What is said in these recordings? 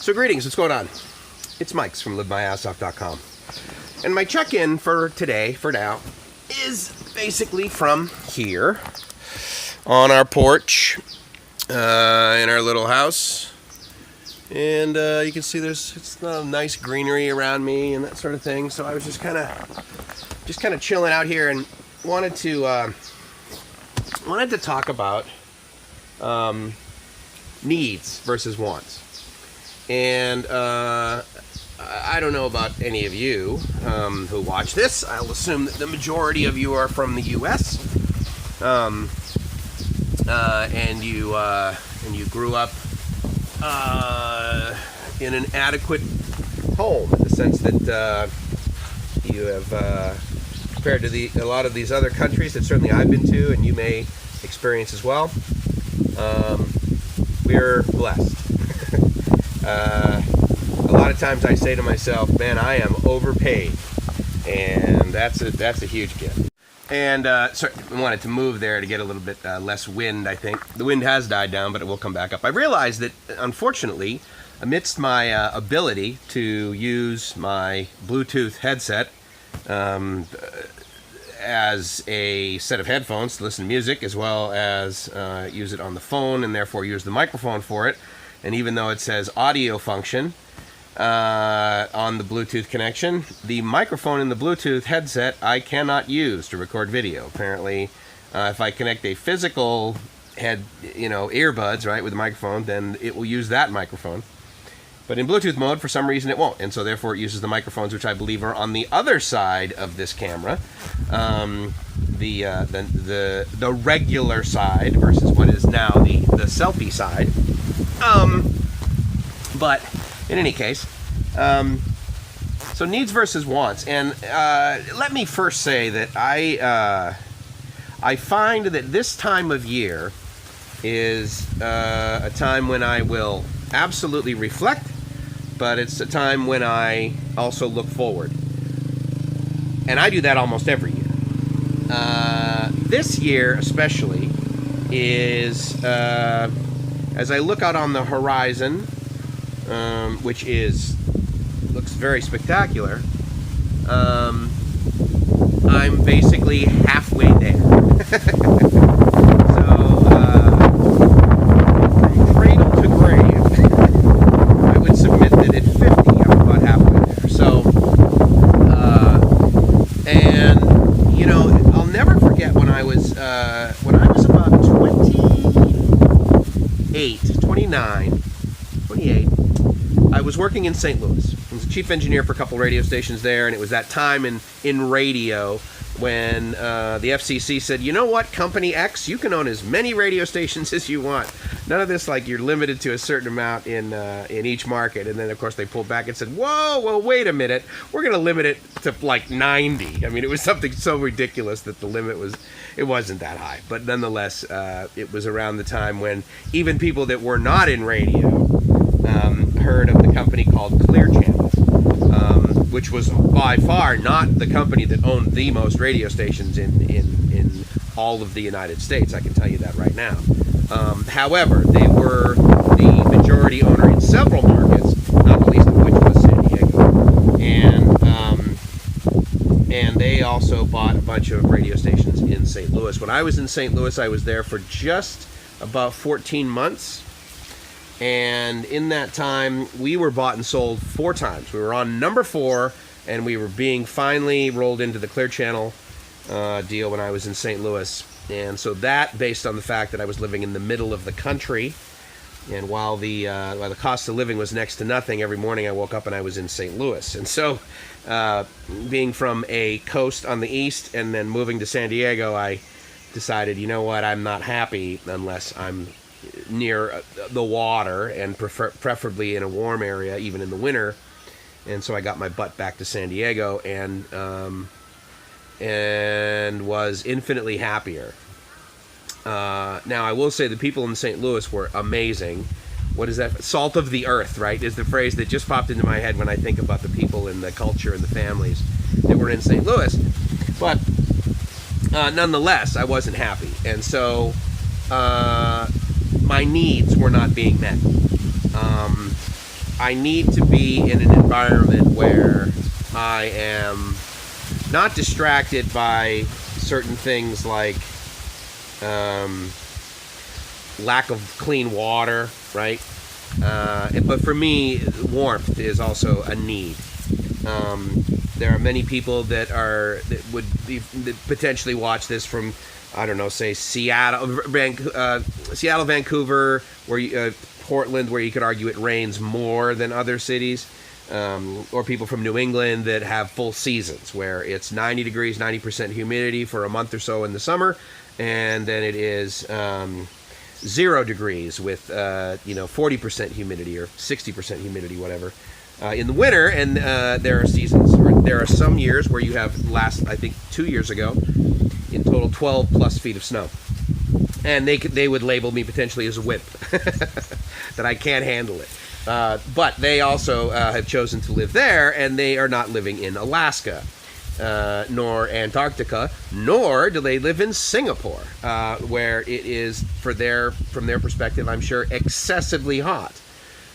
So greetings, what's going on? It's Mike's from LiveMyAssOff.com. And my check-in for today, for now, is basically from here on our porch in our little house. And you can see it's nice greenery around me and that sort of thing. So I was just kind of chilling out here and wanted to talk about needs versus wants. And I don't know about any of you who watch this. I'll assume that the majority of you are from the U.S. And you grew up in an adequate home, in the sense that you have, compared to a lot of these other countries that certainly I've been to, and you may experience as well, we're blessed. A lot of times I say to myself, man, I am overpaid, and that's a huge gift. And so I wanted to move there to get a little bit less wind, I think. The wind has died down, but it will come back up. I realized that, unfortunately, amidst my ability to use my Bluetooth headset as a set of headphones to listen to music, as well as use it on the phone, and therefore use the microphone for it, and even though it says audio function on the Bluetooth connection, the microphone in the Bluetooth headset I cannot use to record video. Apparently, if I connect a physical earbuds, right, with the microphone, then it will use that microphone. But in Bluetooth mode, for some reason, it won't, and so therefore it uses the microphones, which I believe are on the other side of this camera, the regular side versus what is now the selfie side. But in any case, so needs versus wants, and let me first say that I find that this time of year is a time when I will absolutely reflect, but it's a time when I also look forward, and I do that almost every year. This year especially is as I look out on the horizon, which looks very spectacular. I'm basically halfway there. So from cradle to grave, I would submit that at 50, I'm about halfway there. So, and I'll never forget when I was about 28. I was working in St. Louis. I was a chief engineer for a couple radio stations there, and it was that time in radio when the FCC said, you know what, Company X, you can own as many radio stations as you want. None of this like you're limited to a certain amount in each market. And then, of course, they pulled back and said, whoa, well, wait a minute. We're going to limit it to like 90. I mean, it was something so ridiculous that the limit wasn't that high. But nonetheless, it was around the time when even people that were not in radio heard of the company called Clear Channel, which was by far not the company that owned the most radio stations in all of the United States. I can tell you that right now. However, they were the majority owner in several markets, not the least of which was San Diego. And they also bought a bunch of radio stations in St. Louis. When I was in St. Louis, I was there for just about 14 months. And in that time, we were bought and sold 4 times. We were on number 4, and we were being finally rolled into the Clear Channel deal when I was in St. Louis. And so that, based on the fact that I was living in the middle of the country, and while the cost of living was next to nothing, every morning I woke up and I was in St. Louis. And so, being from a coast on the east and then moving to San Diego, I decided, you know what, I'm not happy unless I'm near the water, and preferably in a warm area, even in the winter. And so I got my butt back to San Diego, and was infinitely happier. Now, I will say the people in St. Louis were amazing. What is that? Salt of the earth, right, is the phrase that just popped into my head when I think about the people and the culture and the families that were in St. Louis. But nonetheless, I wasn't happy. And so my needs were not being met. I need to be in an environment where I am not distracted by certain things like lack of clean water, right? But for me, warmth is also a need. There are many people that would potentially watch this from, I don't know, say Seattle, Vancouver, Portland, where you could argue it rains more than other cities, or people from New England that have full seasons where it's 90 degrees, 90% humidity for a month or so in the summer, and then it is 0 degrees with 40% humidity or 60% humidity, whatever, in the winter. And there are seasons, or there are some years where you have, I think 2 years ago, in total 12 plus feet of snow. And they would label me potentially as a wimp, that I can't handle it. But they also have chosen to live there, and they are not living in Alaska, nor Antarctica, nor do they live in Singapore, where it is, from their perspective, I'm sure, excessively hot.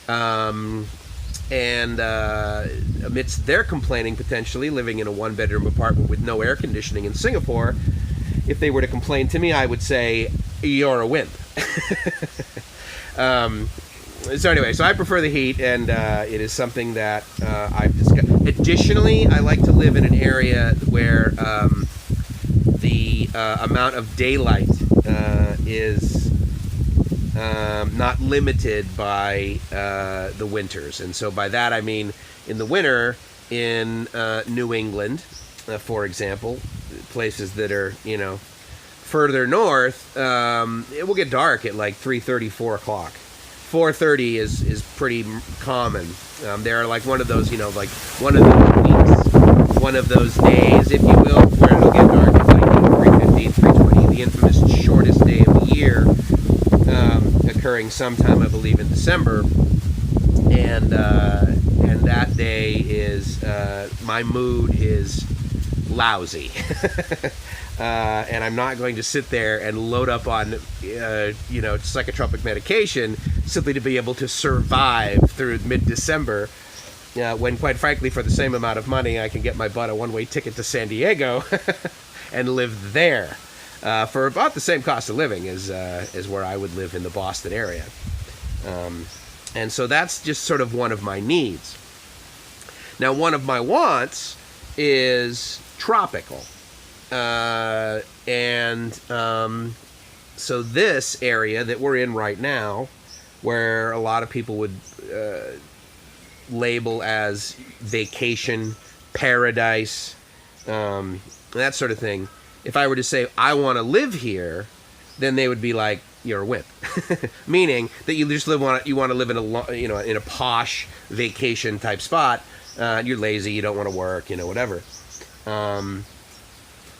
And amidst their complaining, potentially living in a one-bedroom apartment with no air conditioning in Singapore, if they were to complain to me, I would say, you're a wimp. So anyway, so I prefer the heat, and it is something that I've discussed. Additionally, I like to live in an area where the amount of daylight is not limited by the winters. And so by that I mean, in the winter in New England, for example, places that are, further north, it will get dark at like 3:30, 4 o'clock. 4:30 is pretty common. There are like one of those, like one of the weeks, one of those days, if you will, where it'll get dark at like 3:15, 3:20, the infamous shortest day of the year, occurring sometime, I believe, in December. And that day is, my mood is lousy. And I'm not going to sit there and load up on, psychotropic medication simply to be able to survive through mid-December, when, quite frankly, for the same amount of money, I can get my butt a one-way ticket to San Diego and live there for about the same cost of living as where I would live in the Boston area. And so that's just sort of one of my needs. Now, one of my wants is tropical. So this area that we're in right now, where a lot of people would label as vacation paradise, that sort of thing, if I were to say I want to live here, then they would be like, you're a wimp. Meaning that you just you want to live in in a posh vacation type spot. You're lazy, you don't want to work, whatever.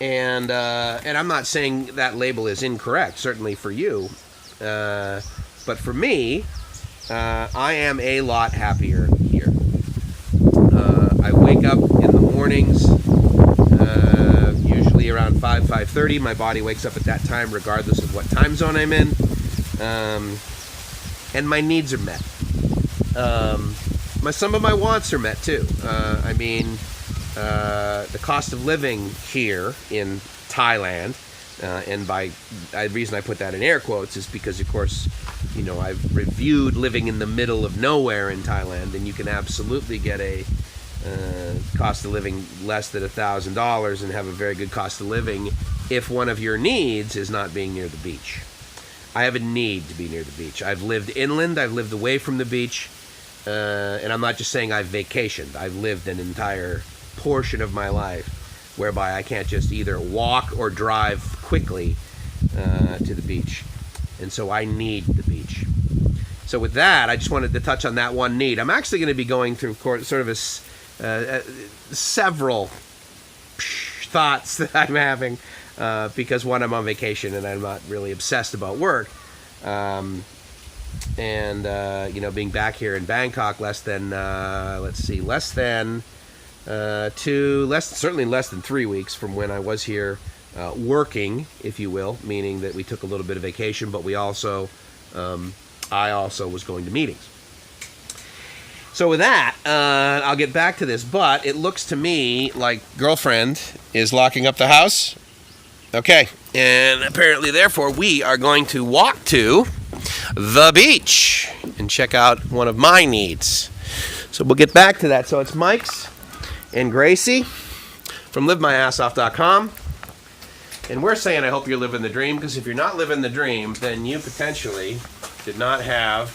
And I'm not saying that label is incorrect, certainly for you. But for me, I am a lot happier here. I wake up in the mornings, usually around 5:30. My body wakes up at that time, regardless of what time zone I'm in. And my needs are met. Some of my wants are met, too. The cost of living here in Thailand, and the reason I put that in air quotes is because, of course, I've reviewed living in the middle of nowhere in Thailand, and you can absolutely get a cost of living less than $1,000 and have a very good cost of living if one of your needs is not being near the beach. I have a need to be near the beach. I've lived inland, I've lived away from the beach, and I'm not just saying I've vacationed. I've lived an entire portion of my life whereby I can't just either walk or drive quickly to the beach. And so I need the beach. So with that, I just wanted to touch on that one need. I'm actually going to be going through sort of several thoughts that I'm having because, one, I'm on vacation and I'm not really obsessed about work. Being back here in Bangkok certainly less than 3 weeks from when I was here working, if you will, meaning that we took a little bit of vacation, but I also was going to meetings. So with that, I'll get back to this, but it looks to me like girlfriend is locking up the house. Okay, and apparently, therefore, we are going to walk to the beach and check out one of my needs. So we'll get back to that. So it's Mike's and Gracie from LiveMyAssOff.com. And we're saying I hope you're living the dream, because if you're not living the dream, then you potentially did not have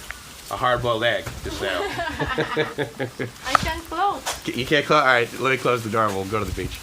a hard-boiled egg just now. I can close. You can't close? All right, let me close the door and we'll go to the beach.